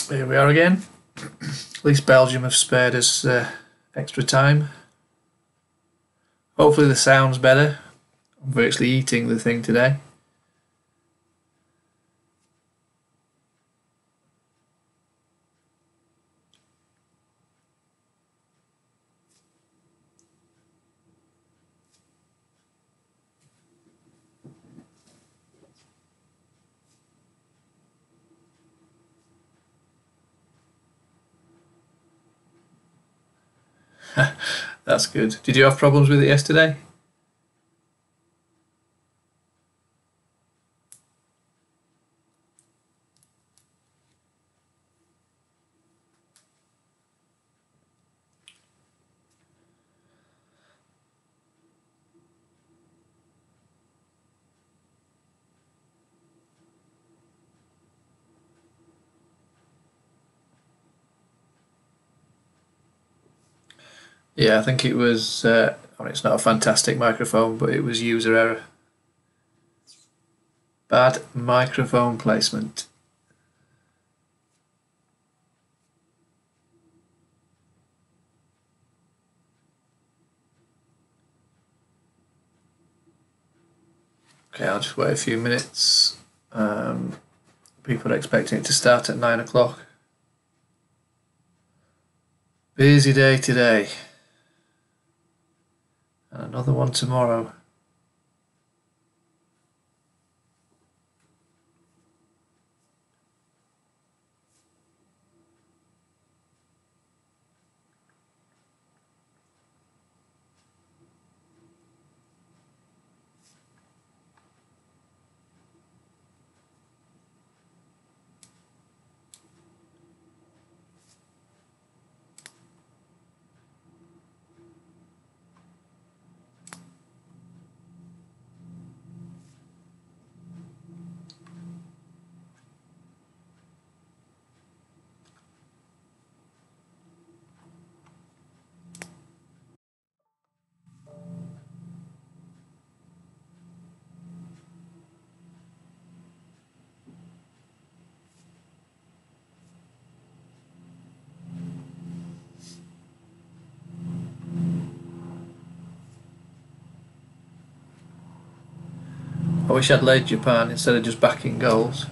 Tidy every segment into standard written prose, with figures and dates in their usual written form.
Here we are again. At least Belgium have spared us extra time. Hopefully the sound's better. I'm virtually eating the thing today. That's good. Did you have problems with it yesterday? Yeah, I think it was. It's not a fantastic microphone, but it was user error. Bad microphone placement. Okay, I'll just wait a few minutes. People are expecting it to start at 9 o'clock. Busy day today. And another one tomorrow. I wish I'd laid Japan instead of just backing goals.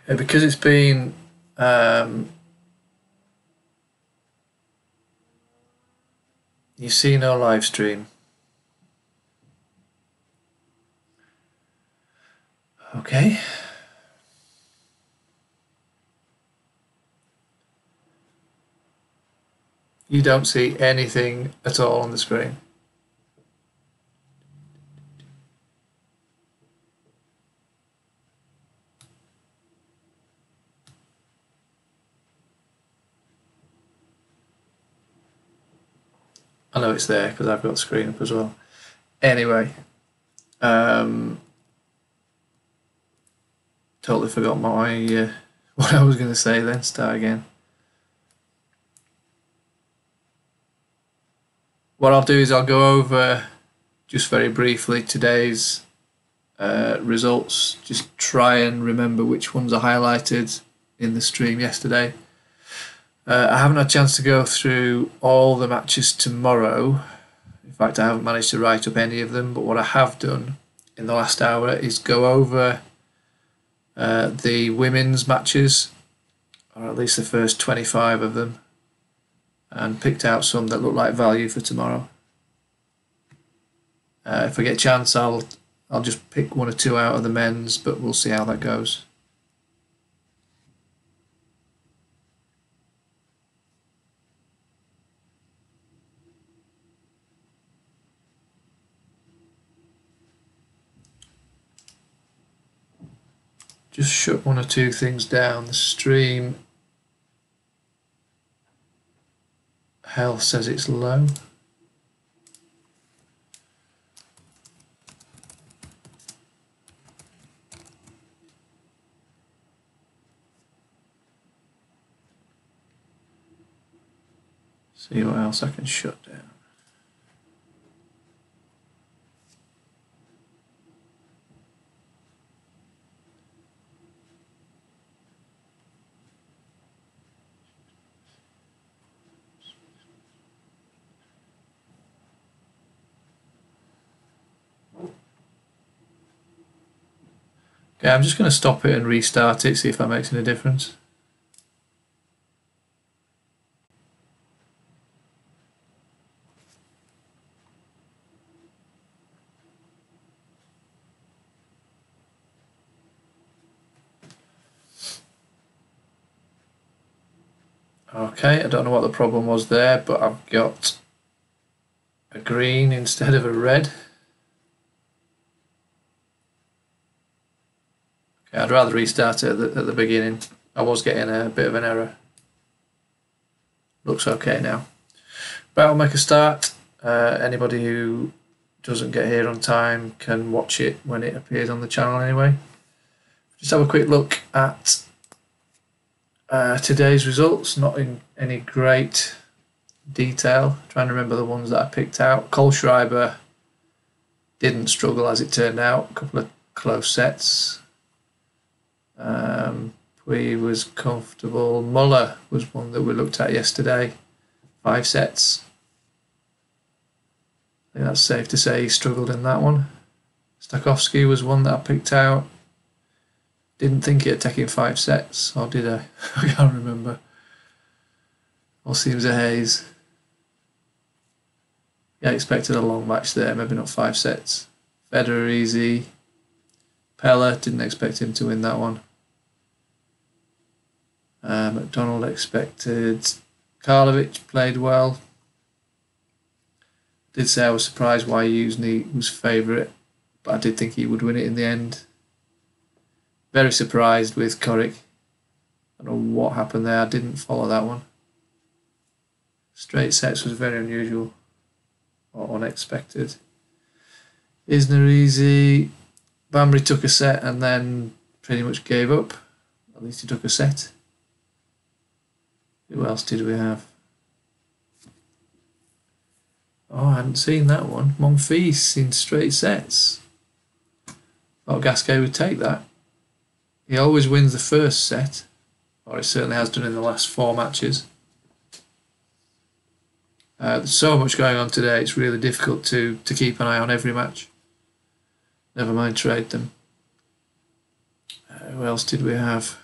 Because it's been you see no live stream. Okay. You don't see anything at all on the screen. I know it's there because I've got the screen up as well. Anyway, totally forgot my what I was going to say then. Start again. What I'll do is I'll go over just very briefly today's results. Just try and remember which ones I highlighted in the stream yesterday. I haven't had a chance to go through all the matches tomorrow. In fact, I haven't managed to write up any of them, but what I have done in the last hour is go over the women's matches, or at least the first 25 of them, and picked out some that look like value for tomorrow. If I get a chance, I'll just pick one or two out of the men's, but we'll see how that goes. Just shut one or two things down. The stream Health says it's low. See what else I can shut down. Okay, I'm just going to stop it and restart it, see if that makes any difference. Okay, I don't know what the problem was there, but I've got a green instead of a red. Okay, I'd rather restart it at the beginning. I was getting a bit of an error. Looks okay now. Right, I'll make a start. Anybody who doesn't get here on time can watch it when it appears on the channel anyway. Just have a quick look at today's results, not in any great detail. Trying to remember the ones that I picked out. Kohlschreiber didn't struggle as it turned out. A couple of close sets. Pui was comfortable. Muller was one that we looked at yesterday. 5 sets. I think that's safe to say he struggled in that one. Stakowski was one that I picked out. Didn't think it had taken 5 sets, or did I? I can't remember. All seems a haze. Yeah, I expected a long match there, maybe not 5 sets. Federer easy. Pella, didn't expect him to win that one. McDonald expected. Karlovic played well. Did say I was surprised why Jusny was favourite, but I did think he would win it in the end. Very surprised with Korik. I don't know what happened there, I didn't follow that one. Straight sets was very unusual or unexpected. Isner easy. Bamry took a set and then pretty much gave up. At least he took a set. Who else did we have? Oh, I hadn't seen that one. Monfils in straight sets. Thought Gasquet would take that. He always wins the first set, or he certainly has done in the last 4 matches. There's so much going on today, it's really difficult to keep an eye on every match. Never mind trade them. Who else did we have?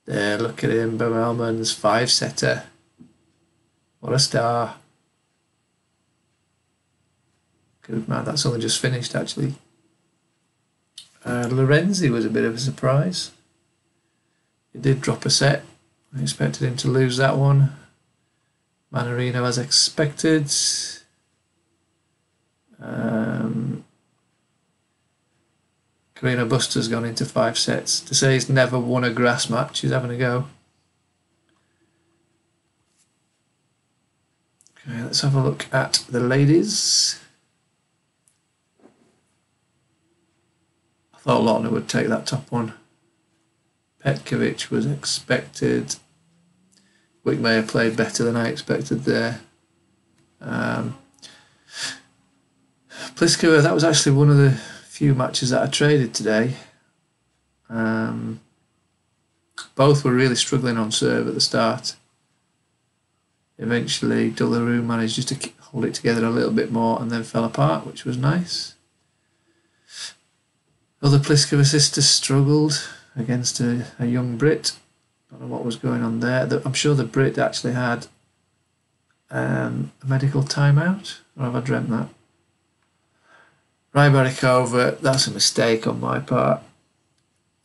There, look at him, Bomelman's 5-setter. What a star. Good man, that's only just finished actually. Lorenzi was a bit of a surprise. He did drop a set. I expected him to lose that one. Manarino as expected. Carino Buster's gone into 5 sets. To say he's never won a grass match, he's having a go. Okay, let's have a look at the ladies. I thought Lautner would take that top one. Petkovic was expected. Wickmayer played better than I expected there. Pliskova, that was actually one of the few matches that I traded today. Both were really struggling on serve at the start. Eventually Dularu managed just to hold it together a little bit more and then fell apart, which was nice. Other Pliskova sisters struggled against a young Brit. Don't know what was going on there. I'm sure the Brit actually had a medical timeout, or have I dreamt that? Rybarikova, that's a mistake on my part.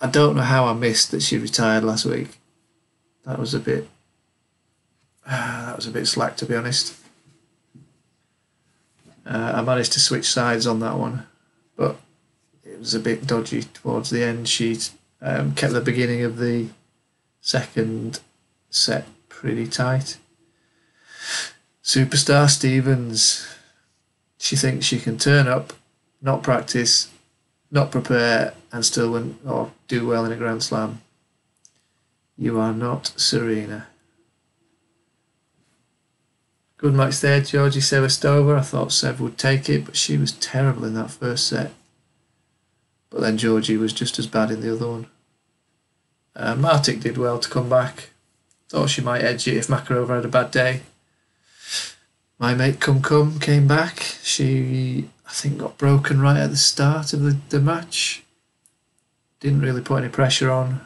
I don't know how I missed that she retired last week. That was a bit slack, to be honest. I managed to switch sides on that one, but it was a bit dodgy towards the end. She kept the beginning of the second set pretty tight. Superstar Stevens. She thinks she can turn up, not practice, not prepare, and still win or do well in a Grand Slam. You are not Serena. Good match there, Georgie Sevastova. I thought Sev would take it, but she was terrible in that first set. But then Georgie was just as bad in the other one. Martic did well to come back. Thought she might edge it if Makarova had a bad day. My mate Cum came back. She, I think, got broken right at the start of the match. Didn't really put any pressure on.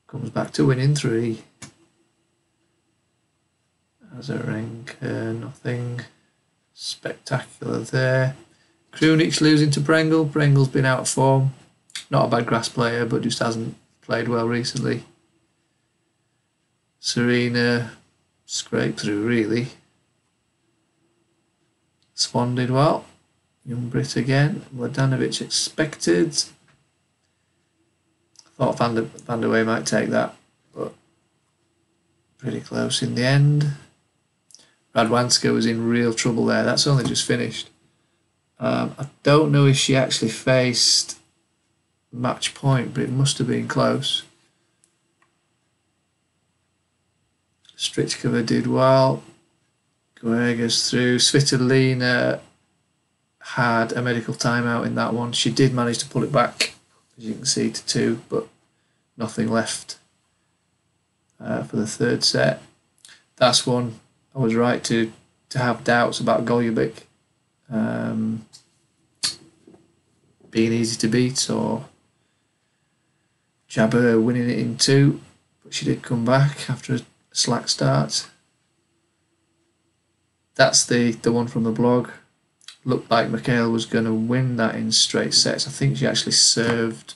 Comes back to winning 3. Azarenka, nothing spectacular there. Krunic losing to Brengel. Brengel's been out of form. Not a bad grass player, but just hasn't played well recently. Serena scraped through, really. Swan did well. Young Brit again. Mladenovic expected. I thought Van der Wey might take that, but pretty close in the end. Radwanska was in real trouble there. That's only just finished. I don't know if she actually faced match point, but it must have been close. Strichkova did well. Guegas through. Svitolina had a medical timeout in that one. She did manage to pull it back, as you can see, to 2, but nothing left for the third set. That's one I was right to have doubts about Golubik being easy to beat, or Jabber winning it in 2, but she did come back after a slack start. That's the one from the blog. Looked like Mikhail was going to win that in straight sets. I think she actually served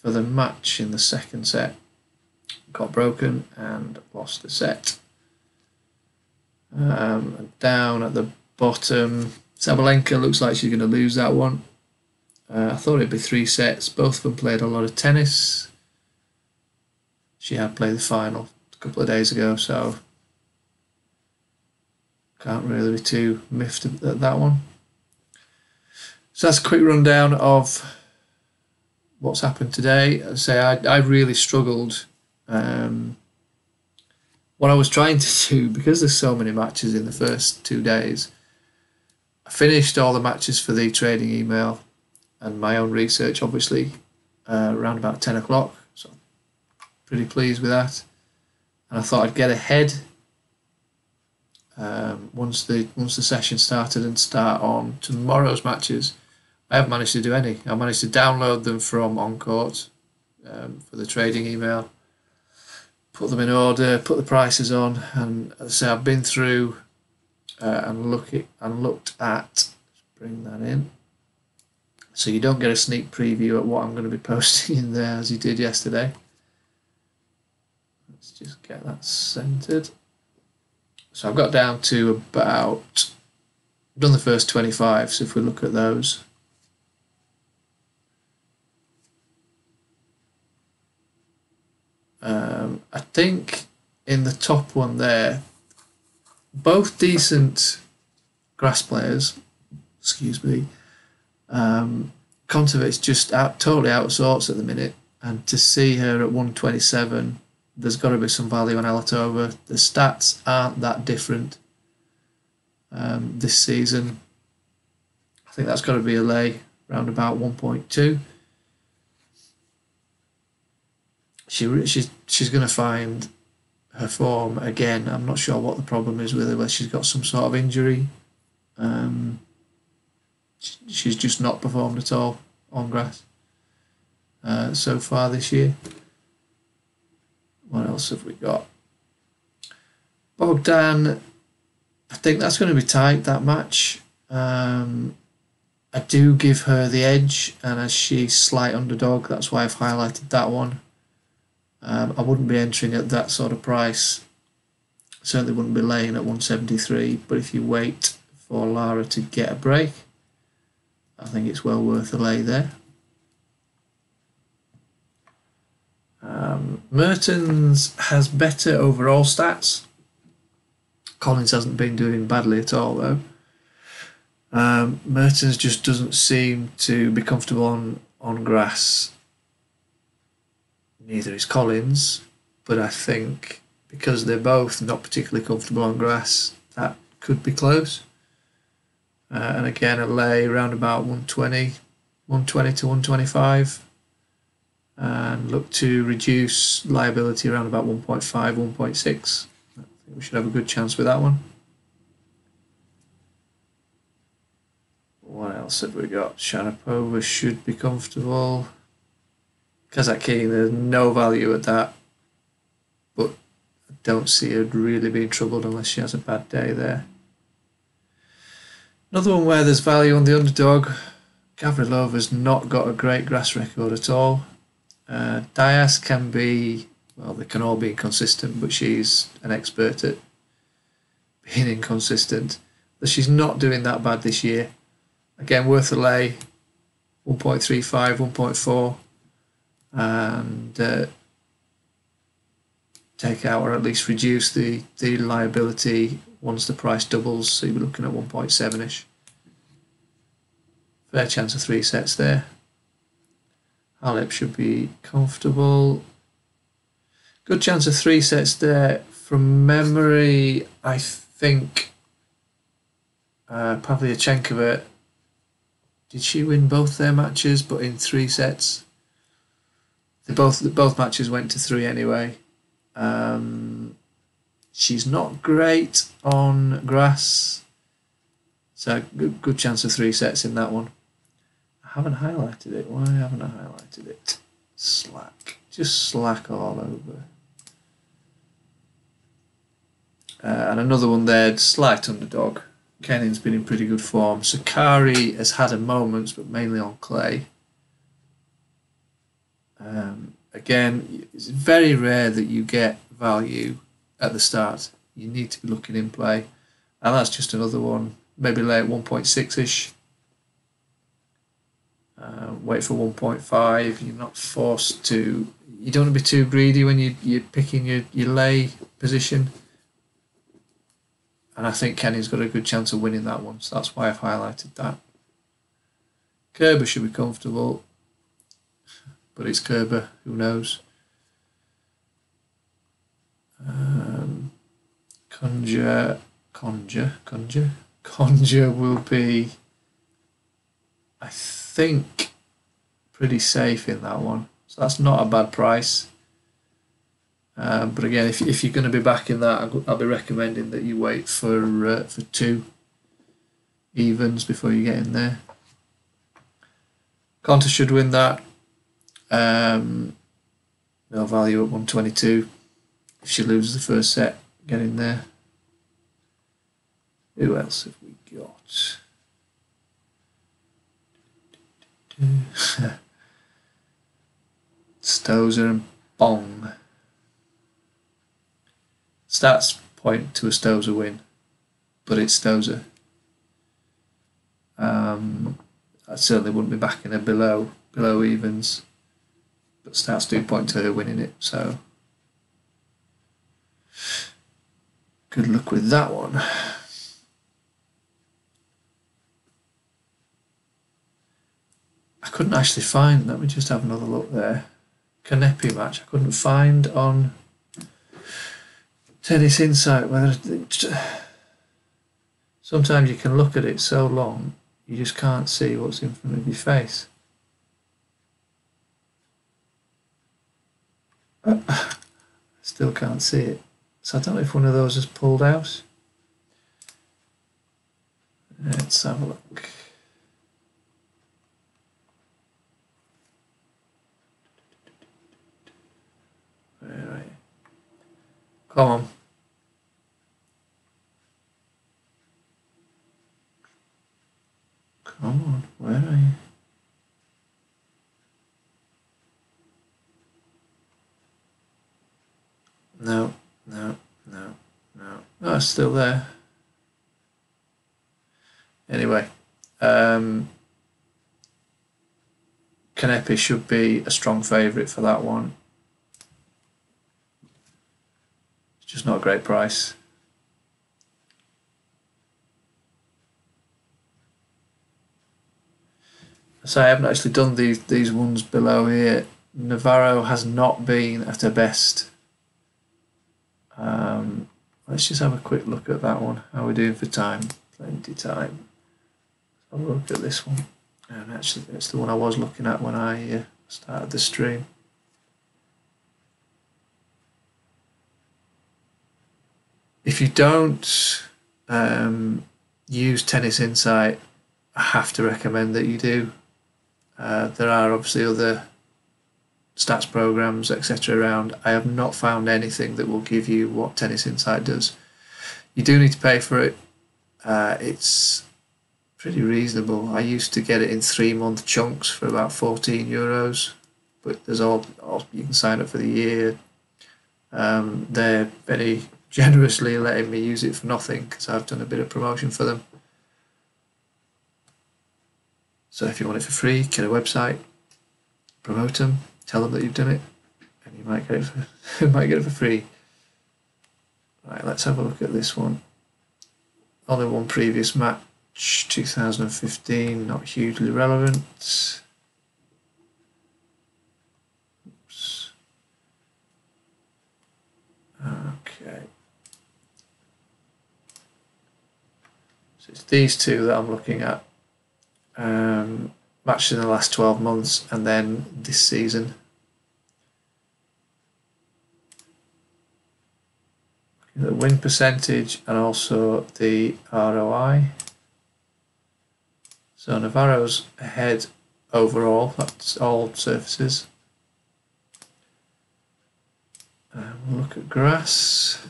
for the match in the second set. Got broken and lost the set. Down at the bottom, Sabalenka looks like she's going to lose that one. I thought it'd be 3 sets. Both of them played a lot of tennis. She had played the final a couple of days ago, so can't really be too miffed at that one. So that's a quick rundown of what's happened today. As I say, I really struggled. What I was trying to do, because there's so many matches in the first 2 days, I finished all the matches for the trading email and my own research, obviously, around about 10 o'clock. So I'm pretty pleased with that. And I thought I'd get ahead once the session started and start on tomorrow's matches. I haven't managed to do any. I managed to download them from On Court for the trading email, put them in order, put the prices on, and as I say, I've been through and looked at. Let's bring that in, so you don't get a sneak preview at what I'm going to be posting in there as you did yesterday. Let's just get that centered. So I've got down to about, I've done the first 25, so if we look at those, I think in the top one there, both decent grass players, excuse me, Kontovic's just totally out of sorts at the minute, and to see her at 127, there's got to be some value on Alatova. The stats aren't that different this season. I think that's got to be a lay, around about 1.2. She's going to find her form again. I'm not sure what the problem is with her, whether she's got some sort of injury. She's just not performed at all on grass so far this year. What else have we got? Bogdan, I think that's going to be tight, that match. I do give her the edge, and as she's slight underdog, that's why I've highlighted that one. I wouldn't be entering at that sort of price. Certainly wouldn't be laying at 173, but if you wait for Lara to get a break, I think it's well worth a lay there. Mertens has better overall stats. Collins hasn't been doing badly at all though. Mertens just doesn't seem to be comfortable on grass. Neither is Collins, but I think because they're both not particularly comfortable on grass, that could be close. And again, a lay around about 120 to 125, and look to reduce liability around about 1.5, 1.6. I think we should have a good chance with that one. What else have we got? Sharapova should be comfortable. Kazakhstan, there's no value at that, but I don't see her really being troubled unless she has a bad day there. Another one where there's value on the underdog. Gavrilova's not got a great grass record at all. Diaz can be, well, they can all be inconsistent, but she's an expert at being inconsistent. But she's not doing that bad this year. Again, worth a lay, 1.35, 1.4, and take out or at least reduce the liability once the price doubles, so you'll be looking at 1.7ish. Fair chance of 3 sets there. Halep should be comfortable. Good chance of 3 sets there. From memory, I think Pavlyuchenkova, did she win both their matches, but in 3 sets? Both matches went to 3 anyway. She's not great on grass, so good chance of 3 sets in that one. I haven't highlighted it. Why haven't I highlighted it? Slack. Just slack all over. And another one there, slight underdog. Kenin's been in pretty good form. Sakari has had her moments, but mainly on clay. Again, it's very rare that you get value at the start. You need to be looking in play. And that's just another one. Maybe lay at 1.6ish. Wait for 1.5. You're not forced to. You don't want to be too greedy when you're picking your lay position. And I think Kenin's got a good chance of winning that one, so that's why I've highlighted that. Kerber should be comfortable, but it's Kerber, who knows. Conjure will be, I think, pretty safe in that one. So that's not a bad price. But again, if you're going to be backing that, I'll be recommending that you wait for 2 evens before you get in there. Konta should win that. No value at 122. If she loses the first set, get in there. Who else have we got? Stozer and Bong. Stats point to a Stozer win, but it's Stozer. I certainly wouldn't be backing her below evens, but stats do point to her winning it, so good luck with that one. I couldn't actually find, let me just have another look there. Kanepi match, I couldn't find on Tennis Insight whether sometimes you can look at it so long you just can't see what's in front of your face. Still can't see it. So I don't know if one of those has pulled out. Let's have a look. Where are you? Come on. Come on, where are you? No. Oh, it's still there. Anyway, Kanepi should be a strong favourite for that one. It's just not a great price. So I haven't actually done these ones below here. Navarro has not been at her best. Let's just have a quick look at that one. How are we doing for time? Plenty time. Let's have a look at this one. And actually, it's the one I was looking at when I started the stream. If you don't use Tennis Insight, I have to recommend that you do. There are obviously other stats programs, etc. around. I have not found anything that will give you what Tennis Insight does. You do need to pay for it. It's pretty reasonable. I used to get it in 3-month chunks for about €14, but there's all you can sign up for the year. They're very generously letting me use it for nothing because I've done a bit of promotion for them. So if you want it for free, get a website, promote them, tell them that you've done it, and you might get it for free. Right, let's have a look at this one. Only one previous match, 2015, not hugely relevant. Oops. Okay. So it's these two that I'm looking at. Matches in the last 12 months and then this season. The win percentage and also the ROI. So Navarro's ahead overall, that's all surfaces. We'll look at grass.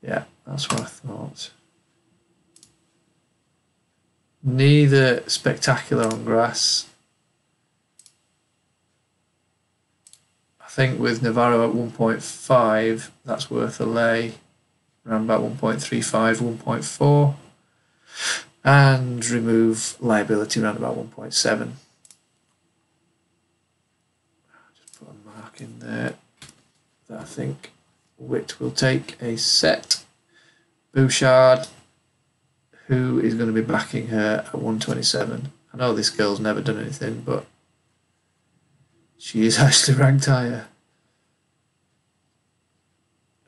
Yeah, that's what I thought. Neither spectacular on grass. I think with Navarro at 1.5, that's worth a lay. Around about 1.35, 1.4. And remove liability around about 1.7. Just put a mark in there that I think Witt will take a set. Bouchard, who is going to be backing her at 127. I know this girl's never done anything, but she is actually ranked higher.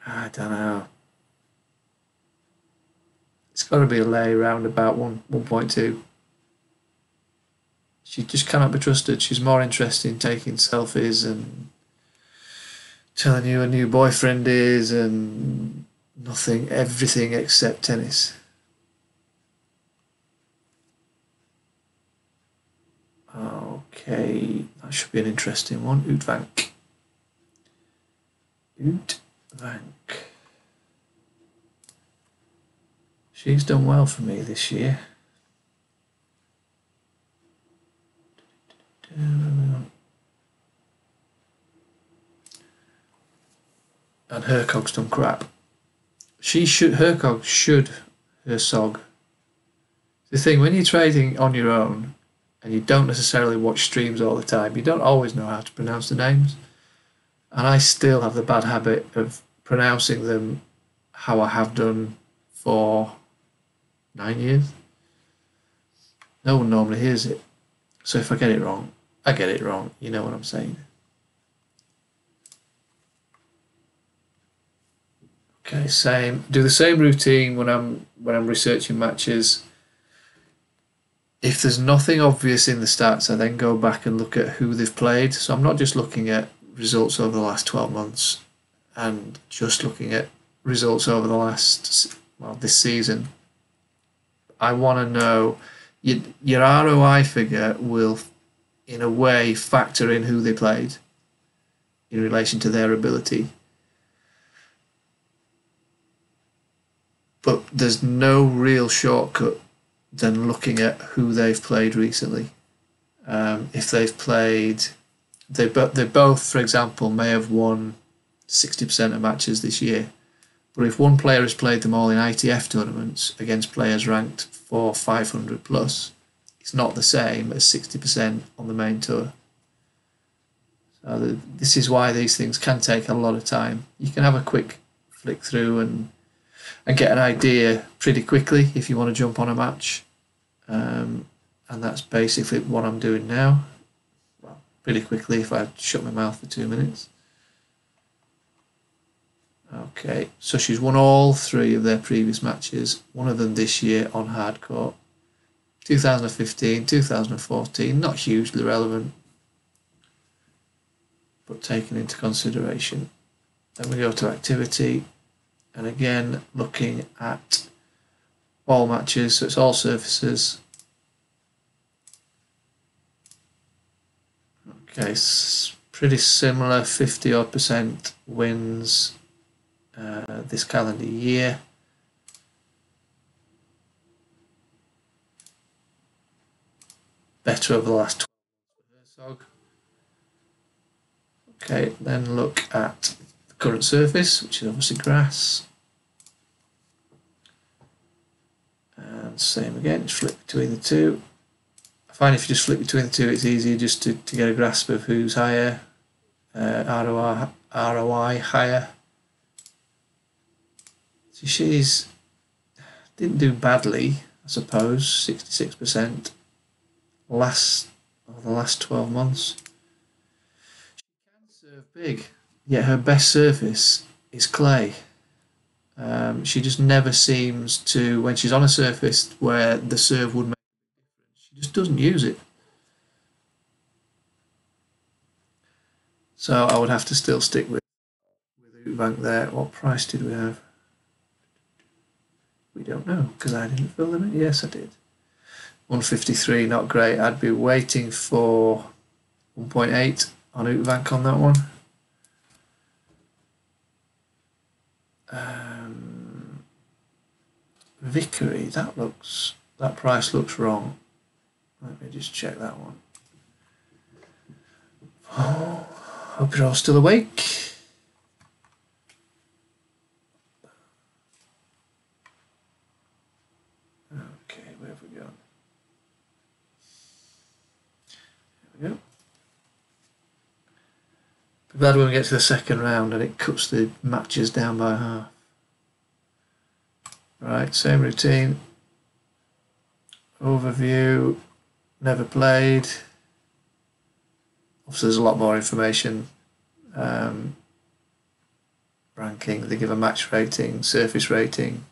I don't know. It's got to be a lay around about 1.2. She just cannot be trusted. She's more interested in taking selfies and telling you a new boyfriend is and everything except tennis. Okay, that should be an interesting one. Utvank. She's done well for me this year. And Hercog's done crap. Hercog should Herzog. The thing, when you're trading on your own and you don't necessarily watch streams all the time, you don't always know how to pronounce the names. And I still have the bad habit of pronouncing them how I have done for 9 years. No one normally hears it. So if I get it wrong, I get it wrong. You know what I'm saying. Okay, same. Do the same routine when I'm researching matches. If there's nothing obvious in the stats, I then go back and look at who they've played. So I'm not just looking at results over the last 12 months and just looking at results over the last, this season. I want to know, your ROI figure will, in a way, factor in who they played in relation to their ability. But there's no real shortcut than looking at who they've played recently. If they've played, they both, for example, may have won 60% of matches this year. But if one player has played them all in ITF tournaments against players ranked 500 plus, it's not the same as 60% on the main tour. So this is why these things can take a lot of time. You can have a quick flick through and get an idea pretty quickly if you want to jump on a match. and that's basically what I'm doing now. Well, pretty quickly if I shut my mouth for 2 minutes. Okay, so she's won all 3 of their previous matches, one of them this year on hard court. 2015, 2014, not hugely relevant, but taken into consideration. Then we go to activity, and again looking at all matches, so it's all surfaces. Okay, pretty similar, 50% wins this calendar year. Better over the last 12 months. Okay, then look at the current surface, which is obviously grass. And same again, just flip between the two. I find if you just flip between the two, it's easier just to get a grasp of who's higher, ROI higher. So she's didn't do badly, I suppose, 66% the last 12 months. She can serve big, yet her best surface is clay. She just never seems to, when she's on a surface where the serve would make a difference, she just doesn't use it. So I would have to still stick with Bank there. What price did we have? We don't know because I didn't fill them in. Yes, I did. 153, not great. I'd be waiting for 1.8 on Outbank on that one. Vickery, that price looks wrong. Let me just check that one. Oh, hope you're all still awake. Okay, where have we gone? There we go. Be bad when we get to the second round and it cuts the matches down by half. Right, same routine. Overview, never played. Obviously there's a lot more information. Ranking, they give a match rating, surface rating,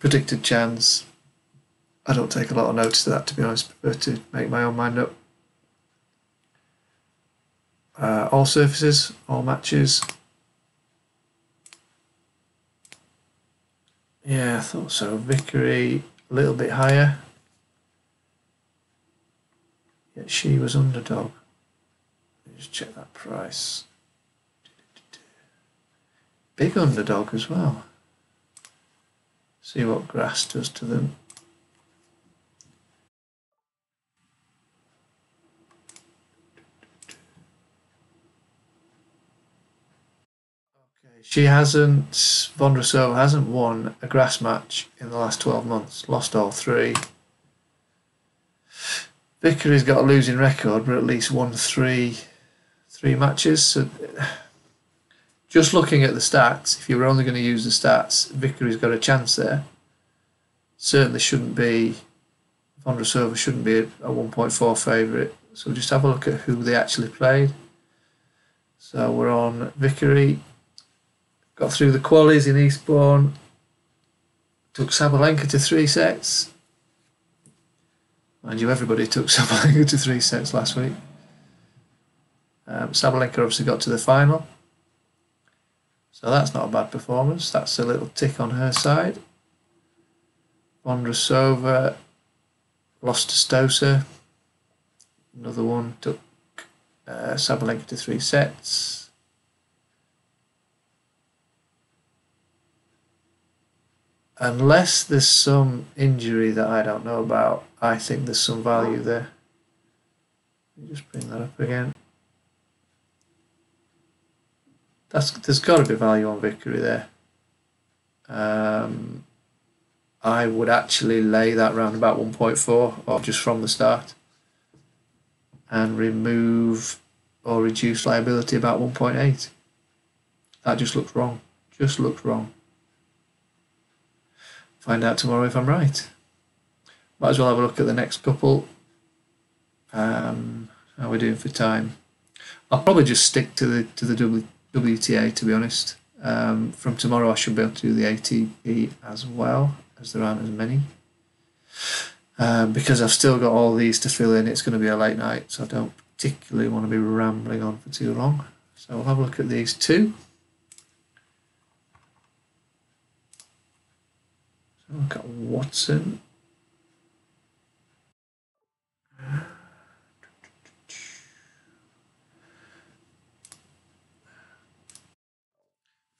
predicted chance. I don't take a lot of notice of that, to be honest. I prefer to make my own mind up. All surfaces, all matches. Yeah, I thought so. Vickery, a little bit higher. Yet she was underdog. Let me just check that price. Big underdog as well. See what grass does to them. She hasn't, Vondrasova hasn't won a grass match in the last 12 months, lost all 3. Vickery's got a losing record, but at least won three matches. So just looking at the stats, if you were only going to use the stats, Vickery's got a chance there. Certainly shouldn't be, Vondrasova shouldn't be a 1.4 favourite. So just have a look at who they actually played. So we're on Vickery. Got through the qualies in Eastbourne. Took Sabalenka to 3 sets. Mind you, everybody took Sabalenka to 3 sets last week. Sabalenka obviously got to the final. So that's not a bad performance. That's a little tick on her side. Vondrasova lost to Stoser. Another one took Sabalenka to 3 sets. Unless there's some injury that I don't know about, I think there's some value there. Let me just bring that up again. There's got to be value on Vickery there. I would actually lay that round about 1.4 or just from the start and remove or reduce liability about 1.8. That just looks wrong. Just looks wrong. Find out tomorrow if I'm right. Might as well have a look at the next couple. How are we doing for time? I'll probably just stick to the WTA, to be honest. From tomorrow I should be able to do the ATP as well, as there aren't as many. Because I've still got all these to fill in, it's going to be a late night, so I don't particularly want to be rambling on for too long. So we'll have a look at these two. So look at Watson.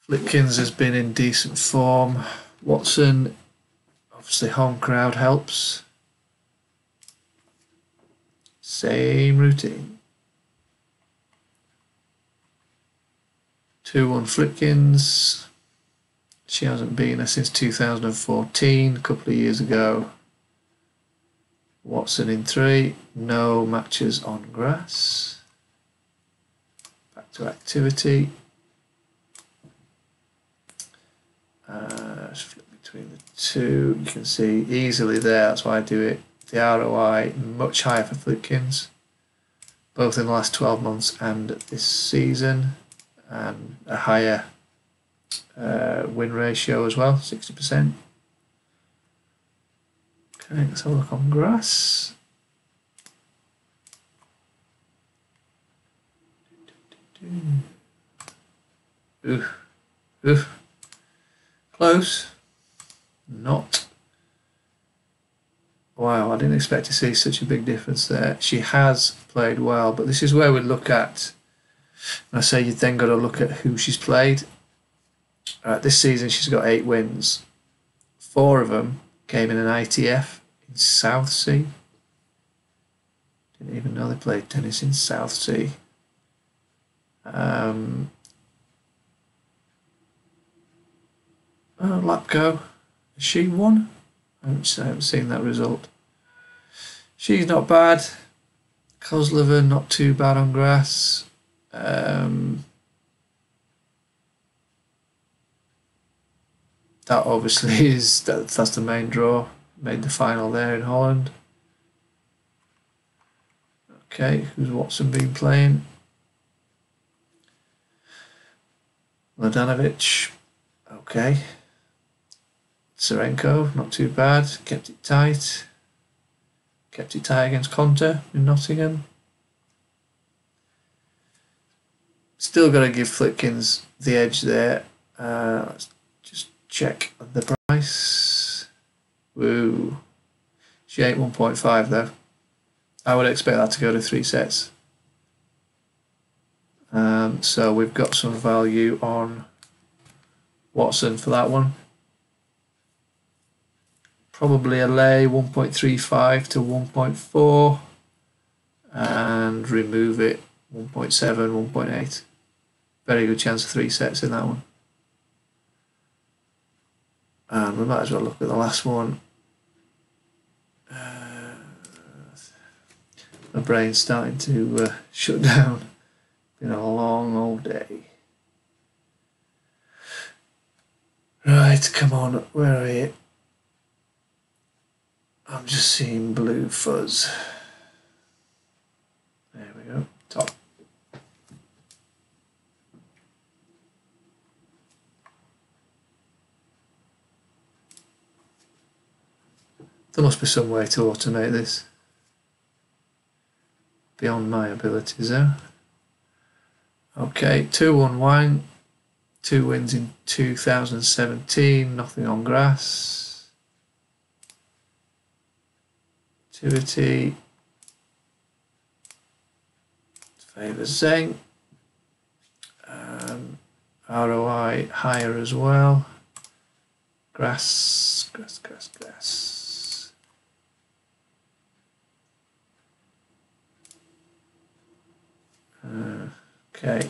Flipkins has been in decent form. Watson, obviously home crowd helps. Same routine. 2-1 Flipkins. She hasn't been there since 2014, a couple of years ago. Watson in 3. No matches on grass. Back to activity. Let's flip between the two. You can see easily there, that's why I do it. The ROI much higher for Flipkins, both in the last 12 months and this season, and a higher win ratio as well, 60%. Okay, let's have a look on grass. Ooh. Close. Not. Wow, I didn't expect to see such a big difference there. She has played well, but this is where we look at, and I say you've then got to look at who she's played. This season she's got 8 wins. 4 of them came in an ITF in South Sea. Didn't even know they played tennis in South Sea. Lapko, has she won? I haven't seen that result. She's not bad. Kozlova, not too bad on grass. That obviously is that's the main draw. Made the final there in Holland. Okay, who's Watson been playing? Mladenovic. Okay. Serenko, not too bad. Kept it tight. Kept it tight against Conte in Nottingham. Still got to give Flipkins the edge there. Let's just check the price. Woo. She ain't 1.5 though. I would expect that to go to 3 sets. So we've got some value on Watson for that one. Probably a lay 1.35 to 1.4 and remove it 1.7, 1.8. Very good chance of 3 sets in that one. And we might as well look at the last one. My brain's starting to shut down. Been a long old day. Right, come on, where are you? I'm just seeing blue fuzz. There we go, top. There must be some way to automate this. Beyond my abilities there. Okay, 2-1 Wang. 2 wins in 2017, nothing on grass. Activity. Favours Zheng. ROI higher as well. Grass. Okay.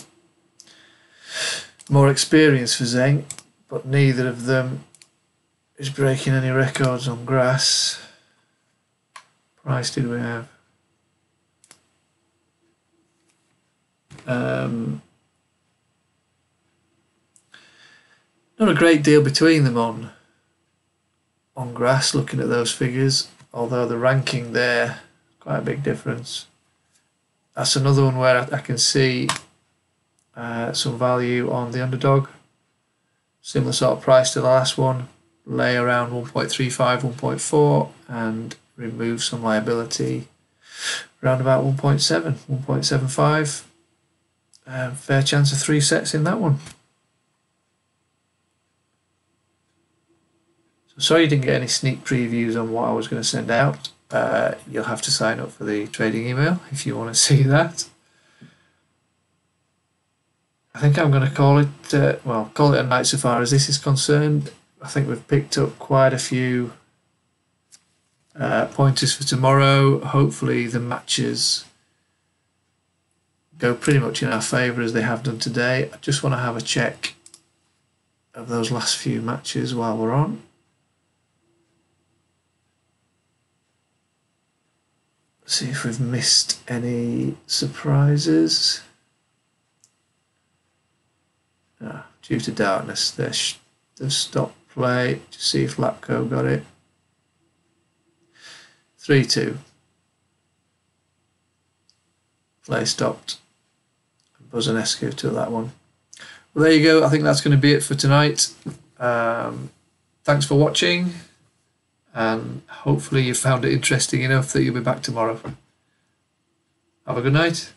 More experience for Zheng, but neither of them is breaking any records on grass. Price did we have? Not a great deal between them on grass, looking at those figures. although the ranking there, quite a big difference. That's another one where I can see some value on the underdog. Similar sort of price to the last one. Lay around 1.35, 1.4 and remove some liability around about 1.7, 1.75. Fair chance of 3 sets in that one. So sorry you didn't get any sneak previews on what I was going to send out. You'll have to sign up for the trading email if you want to see that. I think I'm going to call it, call it a night so far as this is concerned. I think we've picked up quite a few pointers for tomorrow. Hopefully the matches go pretty much in our favour as they have done today. I just want to have a check of those last few matches while we're on. See if we've missed any surprises. Due to darkness, they've stopped play. Just see if Lapco got it. 3-2. Play stopped. Buzanescu took that one. Well, there you go. I think that's going to be it for tonight. Thanks for watching, and hopefully you found it interesting enough that you'll be back tomorrow. Have a good night.